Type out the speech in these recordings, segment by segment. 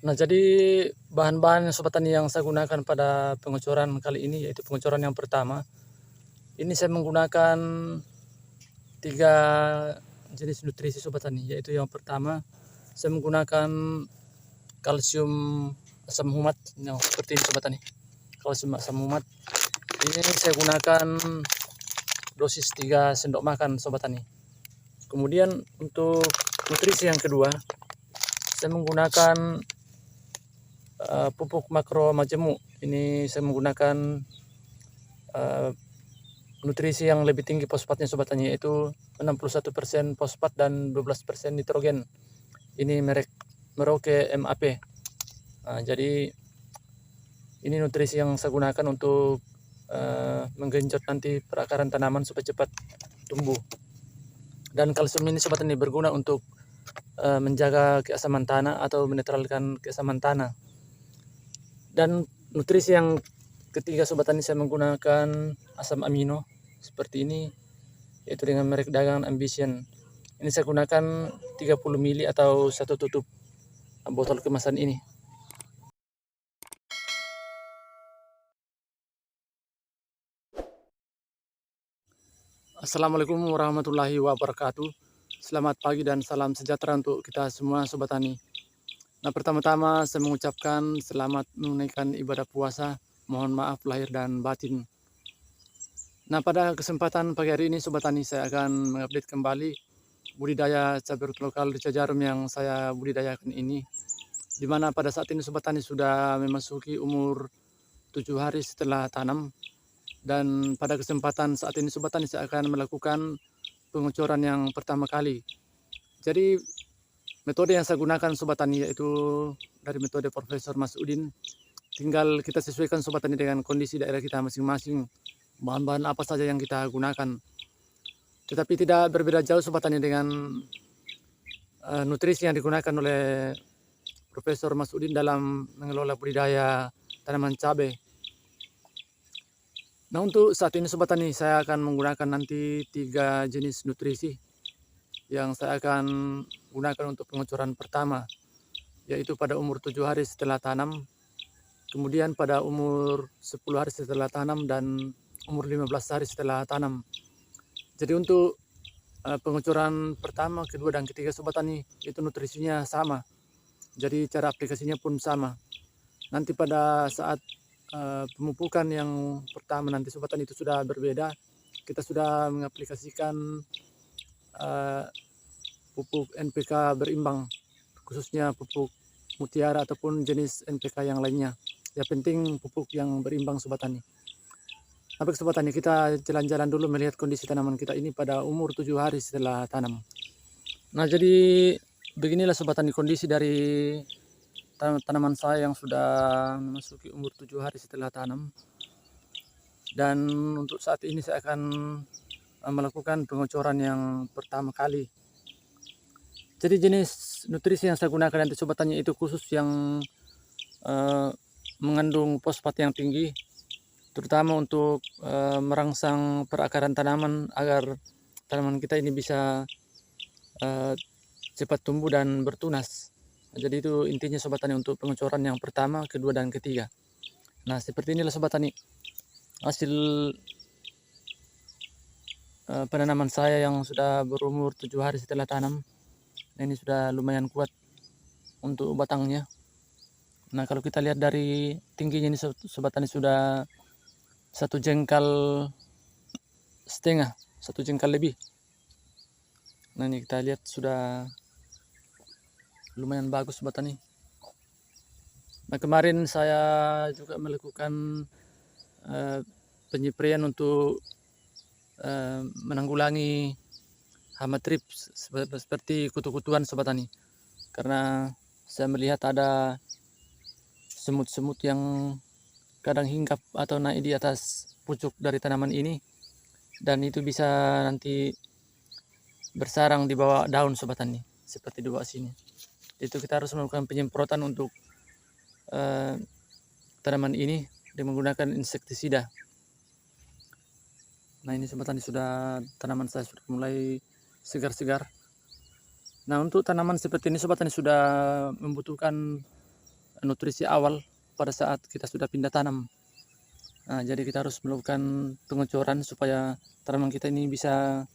Nah, jadi bahan-bahan sobat tani yang saya gunakan pada pengocoran kali ini, yaitu pengocoran yang pertama. Ini saya menggunakan 3 jenis nutrisi sobat tani, yaitu yang pertama saya menggunakan kalsium asam humat yang seperti ini sobat tani. Kalsium asam humat ini saya gunakan dosis 3 sendok makan sobat tani. Kemudian untuk nutrisi yang kedua, saya menggunakan pupuk makro majemuk. Ini saya menggunakan nutrisi yang lebih tinggi fosfatnya sobat tani, yaitu 61% fosfat dan 12% nitrogen. Ini merek Merauke MAP. Jadi ini nutrisi yang saya gunakan untuk menggenjot nanti perakaran tanaman supaya cepat tumbuh. Dan kalsium ini sobat tani berguna untuk menjaga keasaman tanah atau menetralkan keasaman tanah. Dan nutrisi yang ketiga sobat tani, saya menggunakan asam amino seperti ini, yaitu dengan merek dagangan Ambition. Ini saya gunakan 30 ml atau 1 tutup botol kemasan ini. Assalamualaikum warahmatullahi wabarakatuh. Selamat pagi dan salam sejahtera untuk kita semua sobat tani. Nah, pertama-tama saya mengucapkan selamat menunaikan ibadah puasa. Mohon maaf lahir dan batin. Nah, pada kesempatan pagi hari ini sobat tani, saya akan mengupdate kembali budidaya cabai rawit lokal rica jarum yang saya budidayakan ini, di mana pada saat ini sobat tani sudah memasuki umur 7 hari setelah tanam. Dan pada kesempatan saat ini sobat tani saya akan melakukan pengocoran yang pertama kali. Jadi metode yang saya gunakan sobat tani yaitu dari metode Profesor Masudin. Tinggal kita sesuaikan sobat tani dengan kondisi daerah kita masing-masing, bahan-bahan apa saja yang kita gunakan. Tetapi tidak berbeda jauh sobat tani dengan nutrisi yang digunakan oleh Profesor Masudin dalam mengelola budidaya tanaman cabai. Nah, untuk saat ini sobat tani saya akan menggunakan nanti 3 jenis nutrisi yang saya akan gunakan untuk pengocoran pertama, yaitu pada umur 7 hari setelah tanam, kemudian pada umur 10 hari setelah tanam, dan umur 15 hari setelah tanam. Jadi untuk pengocoran pertama, kedua, dan ketiga sobat tani itu nutrisinya sama. Jadi cara aplikasinya pun sama. Nanti pada saat pemupukan yang pertama nanti sobat tani itu sudah berbeda. Kita sudah mengaplikasikan pupuk NPK berimbang, khususnya pupuk mutiara ataupun jenis NPK yang lainnya. Ya, penting pupuk yang berimbang sobat tani. Tapi sobat tani, kita jalan-jalan dulu melihat kondisi tanaman kita ini pada umur 7 hari setelah tanam. Nah, jadi beginilah sobat tani kondisi dari tanaman saya yang sudah memasuki umur 7 hari setelah tanam. Dan untuk saat ini saya akan melakukan pengocoran yang pertama kali. Jadi jenis nutrisi yang saya gunakan nanti sobat tani itu khusus yang mengandung fosfat yang tinggi, terutama untuk merangsang perakaran tanaman agar tanaman kita ini bisa cepat tumbuh dan bertunas. Jadi itu intinya sobat tani untuk pengocoran yang pertama, kedua, dan ketiga. Nah, seperti inilah sobat tani hasil penanaman saya yang sudah berumur 7 hari setelah tanam. Nah, ini sudah lumayan kuat untuk batangnya. Nah, kalau kita lihat dari tingginya ini sobat tani sudah 1 jengkal setengah, 1 jengkal lebih. Nah, ini kita lihat sudah lumayan bagus sobat tani. Nah, kemarin saya juga melakukan penyepraian untuk menanggulangi hama trips seperti kutu-kutuan sobat tani, karena saya melihat ada semut-semut yang kadang hinggap atau naik di atas pucuk dari tanaman ini, dan itu bisa nanti bersarang di bawah daun sobat tani, seperti di bawah sini. Itu kita harus melakukan penyemprotan untuk tanaman ini dengan menggunakan insektisida. Nah, ini sobat tani sudah tanaman saya sudah mulai segar-segar. Nah, untuk tanaman seperti ini sobat tani sudah membutuhkan nutrisi awal pada saat kita sudah pindah tanam. Nah, jadi kita harus melakukan pengocoran supaya tanaman kita ini bisa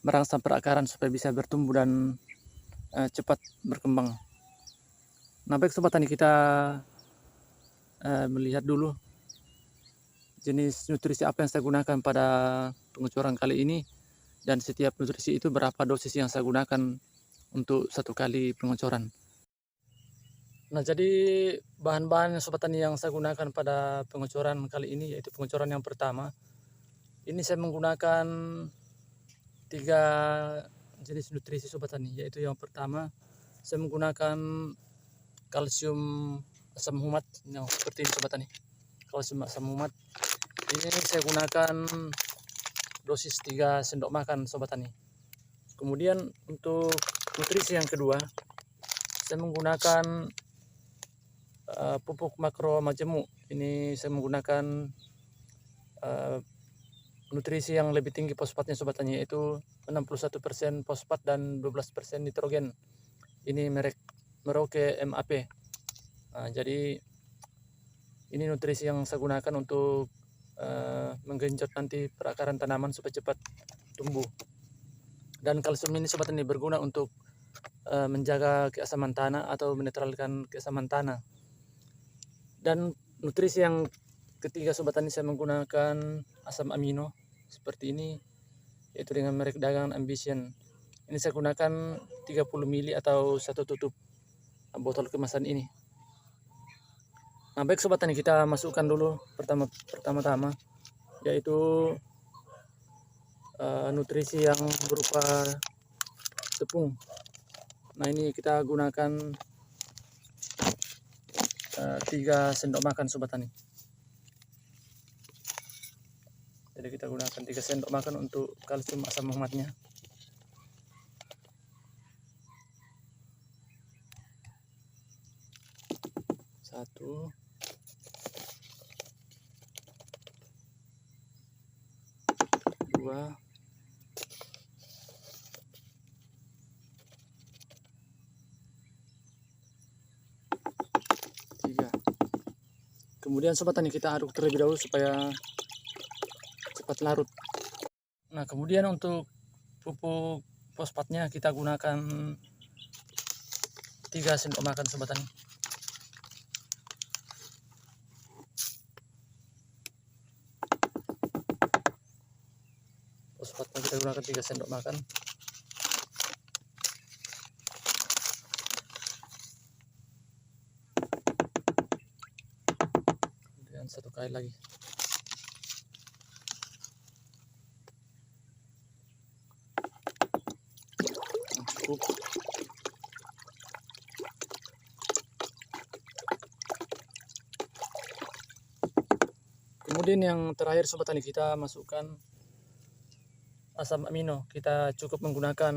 merangsang perakaran supaya bisa bertumbuh dan cepat berkembang. Nah, baik sobat tani, kita melihat dulu jenis nutrisi apa yang saya gunakan pada pengocoran kali ini, dan setiap nutrisi itu berapa dosis yang saya gunakan untuk satu kali pengocoran. Nah, jadi bahan-bahan sobat tani yang saya gunakan pada pengocoran kali ini, yaitu pengocoran yang pertama, ini saya menggunakan 3 jenis nutrisi sobat tani, yaitu yang pertama saya menggunakan kalsium asam humat yang seperti ini sobat tani. Kalsium asam humat ini saya gunakan dosis 3 sendok makan sobat tani. Kemudian untuk nutrisi yang kedua, saya menggunakan pupuk makro majemuk. Ini saya menggunakan nutrisi yang lebih tinggi fosfatnya sobat tani, yaitu 61% fosfat dan 12% nitrogen. Ini merek Merauke MAP. Nah, jadi ini nutrisi yang saya gunakan untuk menggenjot nanti perakaran tanaman supaya cepat tumbuh. Dan kalsium ini sobat tani berguna untuk menjaga keasaman tanah atau menetralkan keasaman tanah. Dan nutrisi yang ketiga sobat tani, saya menggunakan asam amino seperti ini, yaitu dengan merek dagangan Ambition. Ini saya gunakan 30 ml atau 1 tutup botol kemasan ini. Nah, baik sobat tani, kita masukkan dulu pertama-tama yaitu nutrisi yang berupa tepung. Nah, ini kita gunakan 3 sendok makan sobat tani. Jadi kita gunakan 3 sendok makan untuk kalsium asam humatnya. Satu, dua, tiga. Kemudian sobat tani kita aduk terlebih dahulu supaya cepat larut. Nah, kemudian untuk pupuk fosfatnya kita gunakan 3 sendok makan sobat tani. Fosfatnya kita gunakan 3 sendok makan. Kemudian 1 kali lagi. Cukup. Kemudian yang terakhir sobat tani, kita masukkan asam amino. Kita cukup menggunakan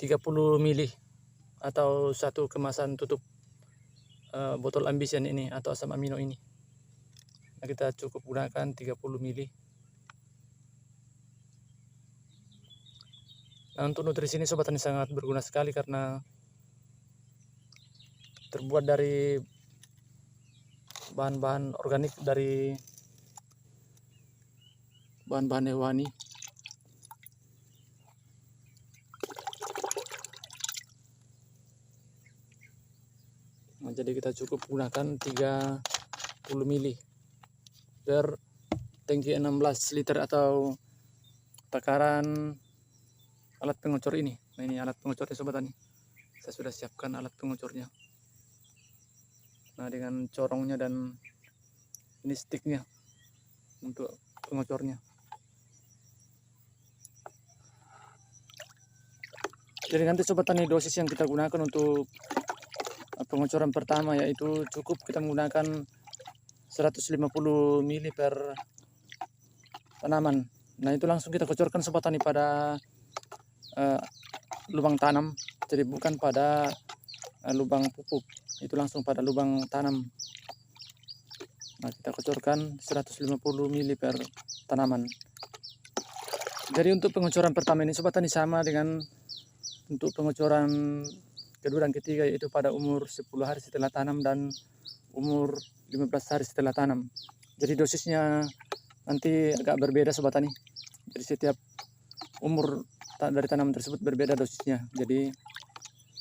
30 ml atau 1 kemasan tutup botol Ambition ini atau asam amino ini. Nah, kita cukup gunakan 30 ml. Nah, untuk nutrisi ini sobat tani sangat berguna sekali karena terbuat dari bahan-bahan organik, dari bahan-bahan hewani. Nah, jadi kita cukup gunakan 30 ml per tangki 16 liter atau takaran alat pengocor ini. Nah, ini alat pengocornya sobat tani. Saya sudah siapkan alat pengocornya. Nah, dengan corongnya dan ini sticknya untuk pengocornya. Jadi nanti sobat tani, dosis yang kita gunakan untuk pengocoran pertama yaitu cukup kita menggunakan 150 ml per tanaman. Nah, itu langsung kita kocorkan sobat tani pada lubang tanam, jadi bukan pada lubang pupuk, itu langsung pada lubang tanam. Nah, kita kocorkan 150 ml per tanaman. Jadi untuk pengocoran pertama ini sobat tani sama dengan untuk pengocoran kedua dan ketiga, yaitu pada umur 10 hari setelah tanam dan umur 15 hari setelah tanam. Jadi dosisnya nanti agak berbeda Sobat Tani. Jadi setiap umur dari tanaman tersebut berbeda dosisnya. Jadi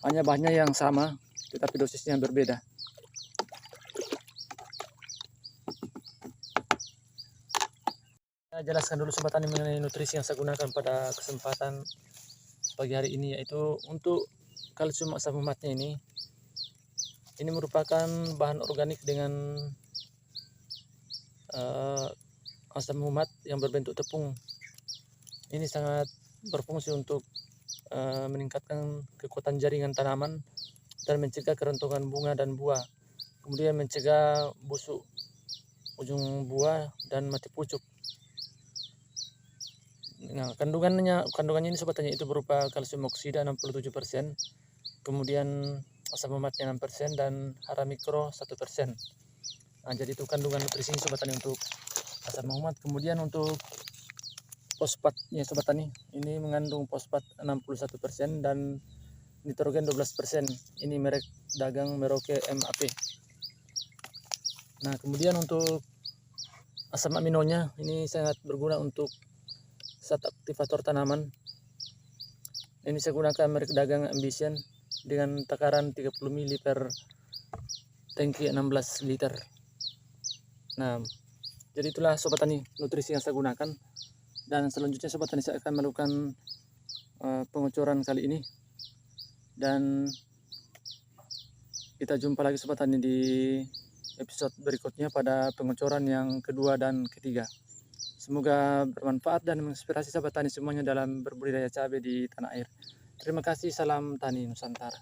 hanya bahannya yang sama, tetapi dosisnya berbeda. Saya jelaskan dulu Sobat Tani mengenai nutrisi yang saya gunakan pada kesempatan pagi hari ini, yaitu untuk kalsium asam umatnya ini merupakan bahan organik dengan asam umat yang berbentuk tepung. Ini sangat berfungsi untuk meningkatkan kekuatan jaringan tanaman dan mencegah kerontokan bunga dan buah, kemudian mencegah busuk ujung buah dan mati pucuk. Nah, kandungannya ini Sobat Tani itu berupa kalsium oksida 67%, kemudian asam umatnya 6% dan hara mikro 1%. Nah, jadi itu kandungan nutrisi Sobat Tani untuk asam umat. Kemudian untuk fosfatnya Sobat Tani, ini mengandung fosfat 61% dan nitrogen 12%. Ini merek dagang Merauke MAP. Nah, kemudian untuk asam aminonya ini sangat berguna untuk zat aktivator tanaman. Ini saya gunakan merek dagang Ambition dengan takaran 30 ml per tangki 16 liter. Nah, jadi itulah Sobat Tani nutrisi yang saya gunakan. Dan selanjutnya Sobat Tani saya akan melakukan pengocoran kali ini. Dan kita jumpa lagi Sobat Tani di episode berikutnya pada pengocoran yang kedua dan ketiga. Semoga bermanfaat dan menginspirasi Sobat Tani semuanya dalam berbudidaya cabai di tanah air. Terima kasih, salam tani Nusantara.